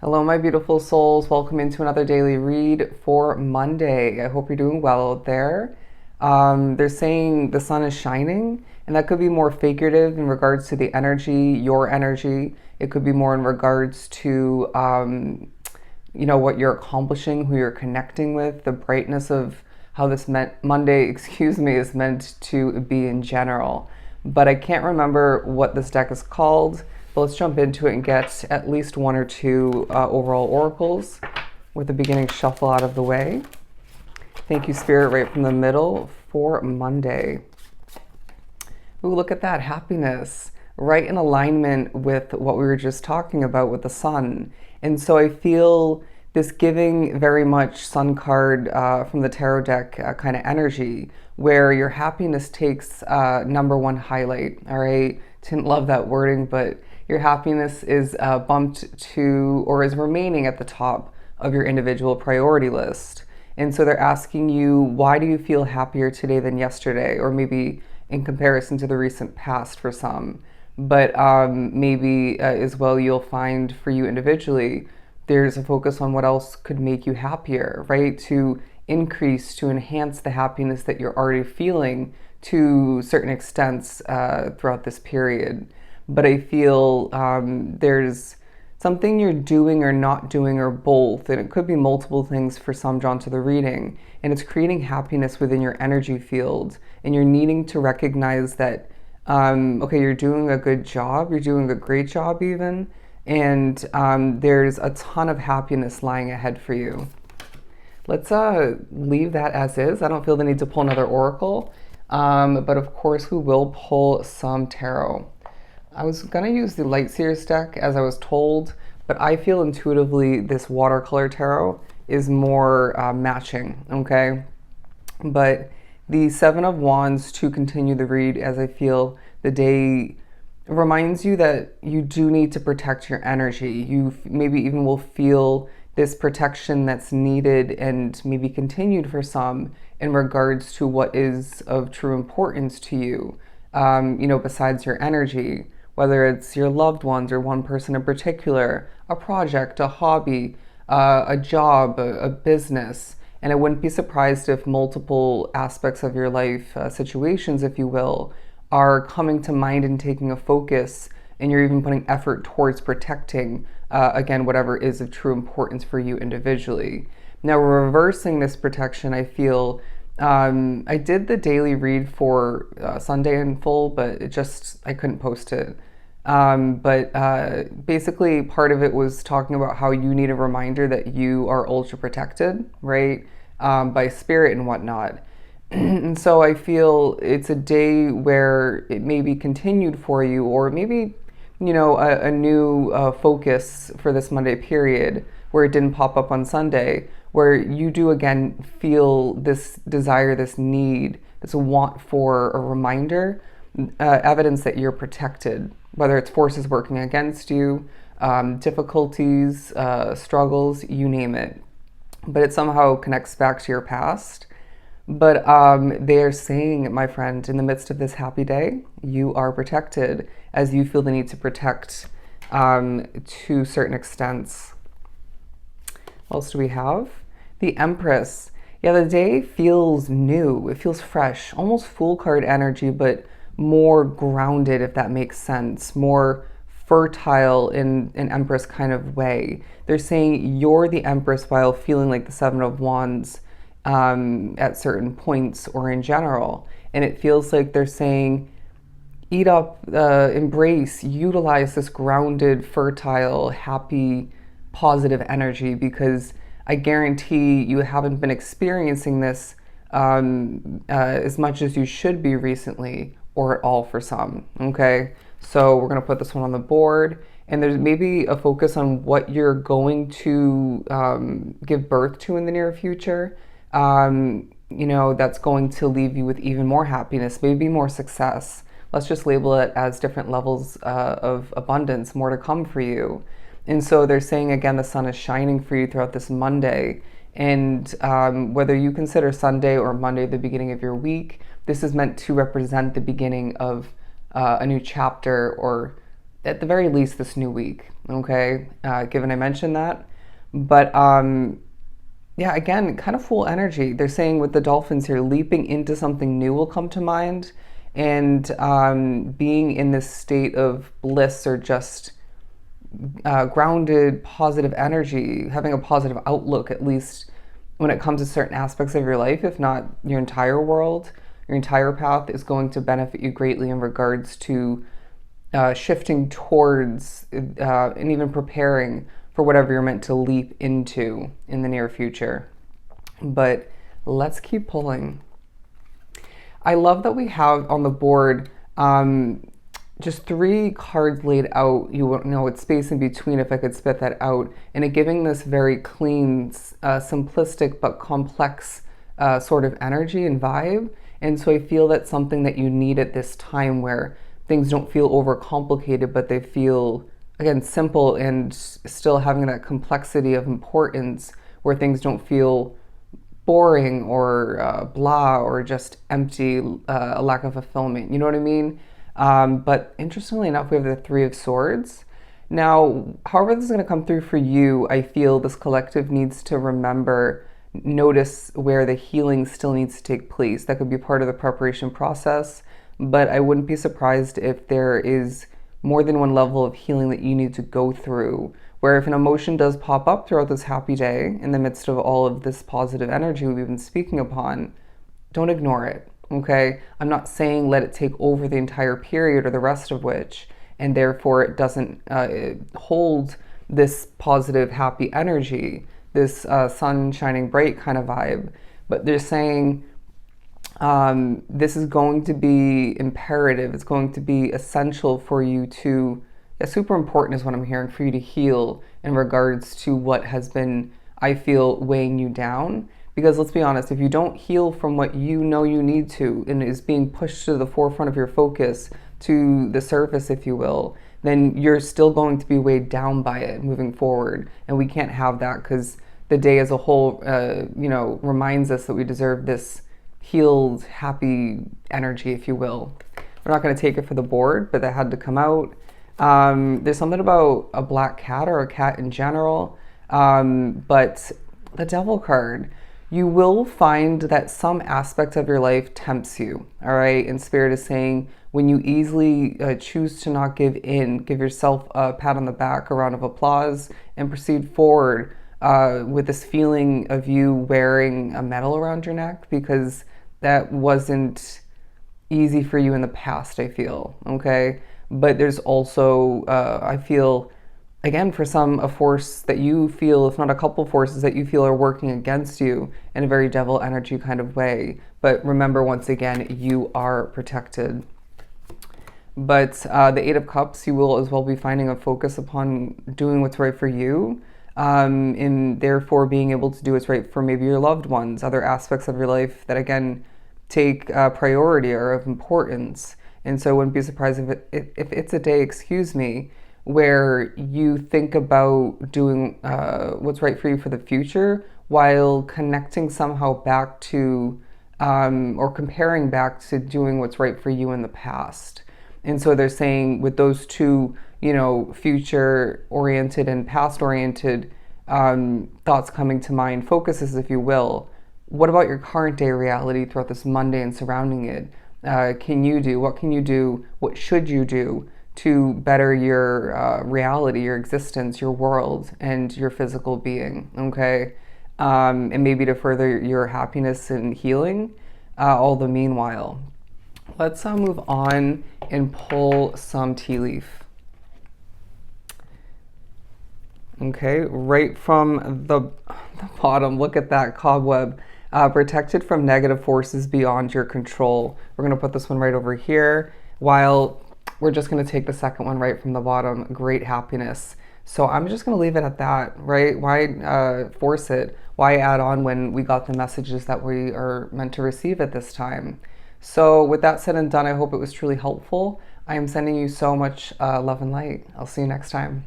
Hello, my beautiful souls. Welcome into another daily read for Monday. I hope you're doing well out there. They're saying the sun is shining, and that could be more figurative in regards to the energy, your energy. It could be more in regards to, what you're accomplishing, who you're connecting with, the brightness of how this Monday, is meant to be in general. But I can't remember what this deck is called. But let's jump into it and get at least one or two overall oracles with the beginning shuffle out of the way. Thank you, Spirit, right from the middle for Monday. Ooh, look at that happiness, right in alignment with what we were just talking about with the sun. And so I feel this giving very much sun card from the tarot deck kind of energy, where your happiness takes number one highlight. All right, didn't love that wording, but your happiness is bumped to, or is remaining at the top of your individual priority list. And so they're asking you, why do you feel happier today than yesterday? Or maybe in comparison to the recent past for some. But maybe as well, you'll find for you individually, there's a focus on what else could make you happier, right? To increase, to enhance the happiness that you're already feeling to certain extents throughout this period. But I feel there's something you're doing or not doing or both, and it could be multiple things for some drawn to the reading, and it's creating happiness within your energy field, and you're needing to recognize that, okay, you're doing a good job, you're doing a great job even, and there's a ton of happiness lying ahead for you. Let's leave that as is. I don't feel the need to pull another oracle, but of course we will pull some tarot. I was gonna use the Light Seers deck as I was told, but I feel intuitively this watercolor tarot is more matching, okay? But the Seven of Wands, to continue the read, as I feel the day reminds you that you do need to protect your energy. You maybe even will feel this protection that's needed and maybe continued for some in regards to what is of true importance to you, besides your energy, whether it's your loved ones or one person in particular, a project, a hobby, a job, a business. And I wouldn't be surprised if multiple aspects of your life, situations, if you will, are coming to mind and taking a focus, and you're even putting effort towards protecting, again, whatever is of true importance for you individually. Now, reversing this protection, I feel I did the daily read for Sunday in full, but I couldn't post it. But basically, part of it was talking about how you need a reminder that you are ultra protected, right, by spirit and whatnot. And so I feel it's a day where it may be continued for you, or maybe, a new focus for this Monday period where it didn't pop up on Sunday, where you do again feel this desire, this need, this want for a reminder, evidence that you're protected, whether it's forces working against you, difficulties, struggles, you name it. But it somehow connects back to your past. But they are saying, my friend, in the midst of this happy day, you are protected as you feel the need to protect to certain extents. What else do we have? The Empress. Yeah, the day feels new. It feels fresh, almost full card energy, but more grounded, if that makes sense, more fertile in an Empress kind of way. They're saying you're the Empress while feeling like the Seven of Wands at certain points or in general. And it feels like they're saying, eat up, embrace, utilize this grounded, fertile, happy, positive energy, because I guarantee you haven't been experiencing this as much as you should be recently, or at all for some, okay? So we're gonna put this one on the board, and there's maybe a focus on what you're going to give birth to in the near future, that's going to leave you with even more happiness, maybe more success. Let's just label it as different levels of abundance, more to come for you. And so they're saying, again, the sun is shining for you throughout this Monday. And whether you consider Sunday or Monday the beginning of your week, this is meant to represent the beginning of a new chapter, or at the very least this new week, okay, given I mentioned that. But yeah, again, kind of full energy. They're saying with the dolphins here, leaping into something new will come to mind, and being in this state of bliss or just grounded, positive energy, having a positive outlook, at least when it comes to certain aspects of your life, if not your entire world, your entire path is going to benefit you greatly in regards to shifting towards and even preparing for whatever you're meant to leap into in the near future. But let's keep pulling. I love that we have on the board just 3 cards laid out. You won't know it's space in between if I could spit that out. And it giving this very clean, simplistic but complex sort of energy and vibe. And so I feel that's something that you need at this time where things don't feel overcomplicated, but they feel, again, simple and still having that complexity of importance where things don't feel boring or blah or just empty, a lack of fulfillment. You know what I mean? But interestingly enough, we have the 3 of Swords. Now, however this is going to come through for you, I feel this collective needs to remember, notice where the healing still needs to take place. That could be part of the preparation process, but I wouldn't be surprised if there is more than one level of healing that you need to go through, where if an emotion does pop up throughout this happy day in the midst of all of this positive energy we've been speaking upon, don't ignore it, okay? I'm not saying let it take over the entire period or the rest of which, and therefore it doesn't hold this positive, happy energy, this sun shining bright kind of vibe. But they're saying this is going to be imperative. It's going to be essential for you to, super important is what I'm hearing, for you to heal in regards to what has been, I feel, weighing you down. Because let's be honest, if you don't heal from what you know you need to and is being pushed to the forefront of your focus, to the surface, if you will, then you're still going to be weighed down by it moving forward. And we can't have that, because the day as a whole, reminds us that we deserve this healed, happy energy, if you will. We're not going to take it for the board, but that had to come out. There's something about a black cat or a cat in general, but the Devil card, you will find that some aspect of your life tempts you, all right? And Spirit is saying when you easily choose to not give in, give yourself a pat on the back, a round of applause, and proceed forward with this feeling of you wearing a medal around your neck, because that wasn't easy for you in the past, I feel, okay? But there's also, I feel, again, for some, a force that you feel, if not a couple forces that you feel are working against you in a very devil energy kind of way. But remember, once again, you are protected. But the 8 of Cups, you will as well be finding a focus upon doing what's right for you, and therefore being able to do what's right for maybe your loved ones, other aspects of your life that, again, take priority or of importance. And so I wouldn't be surprised if it's a day, where you think about doing what's right for you for the future while connecting somehow back to or comparing back to doing what's right for you in the past. And so they're saying with those two, future oriented and past oriented thoughts coming to mind, focuses, if you will, what about your current day reality throughout this Monday and surrounding it? What can you do, what should you do to better your reality, your existence, your world, and your physical being, okay? And maybe to further your happiness and healing, all the meanwhile. Let's move on and pull some tea leaf. Okay, right from the bottom, look at that cobweb. Protected from negative forces beyond your control. We're going to put this one right over here, while we're just going to take the second one right from the bottom, great happiness. So I'm just going to leave it at that, right? Why force it? Why add on when we got the messages that we are meant to receive at this time? So with that said and done, I hope it was truly helpful. I am sending you so much love and light. I'll see you next time.